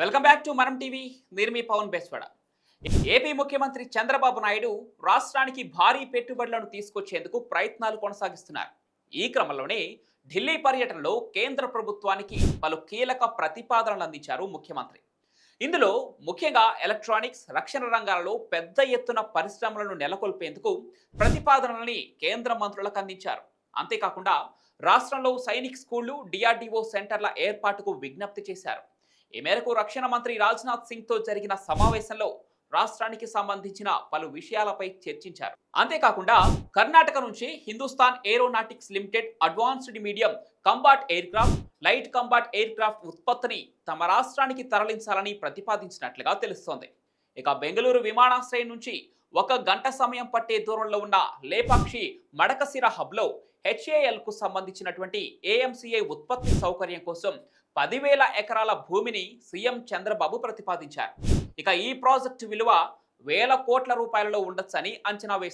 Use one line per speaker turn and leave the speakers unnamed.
Welcome back to మనం TV. నేను మీ Pawan బెస్వడ. AP ముఖ్యమంత్రి చంద్రబాబు నాయుడు రాష్ట్రానికి భారీ పెట్టుబడులను తీసుకొచ్చేందుకు ప్రయత్నాలు కొనసాగిస్తున్నారు. ఈ క్రమంలోనే ఢిల్లీ పర్యటనలో కేంద్ర ప్రభుత్వానికి పలు కీలక ప్రతిపాదనలు అందించారు ముఖ్యమంత్రి. ఇందులో ముఖ్యంగా ఎలక్ట్రానిక్స్, రక్షణ రంగాలలో పెద్ద ఎత్తున పరిశ్రమలను నెలకొల్పేందుకు ప్రతిపాదనల్ని కేంద్ర మంత్రులకు అందించారు. అంతేకాకుండా రాష్ట్రంలో సైనిక్ స్కూళ్లు, డిఆర్డీఓ సెంటర్ల ఏర్పాటుకు విజ్ఞప్తి చేశారు. ఈ మేరకు రక్షణ మంత్రి రాజ్నాథ్ సింగ్ తో జరిగిన సమావేశంలో రాష్ట్రానికి సంబంధించిన పలు విషయాలపై చర్చించారు. అంతేకాకుండా కర్ణాటక నుంచి Hindustan aeronautics limited advanced medium combat air craft, light combat air craft ఉత్పత్తిని తమ రాష్ట్రానికి తరలించాలని ప్రతిపాదించినట్లుగా తెలుస్తోంది. ఇక బెంగళూరు విమానాశ్రయం నుంచి 1 గంట సమయం పట్టే దూరంలో ఉన్న లేపాక్షి మడకసిర హబ్లో HAL కు సంబంధించినటువంటి AMCI ఉత్పత్తి సౌకర్యం కోసం 10,000 ఎకరాల భూమిని సీఎం చంద్రబాబు ప్రతిపాదించారు. ఇక ఈ ప్రాజెక్టు విలువ వేల కోట్ల రూపాయలలో ఉండొచ్చని అంచనా వేస్తున్నారు.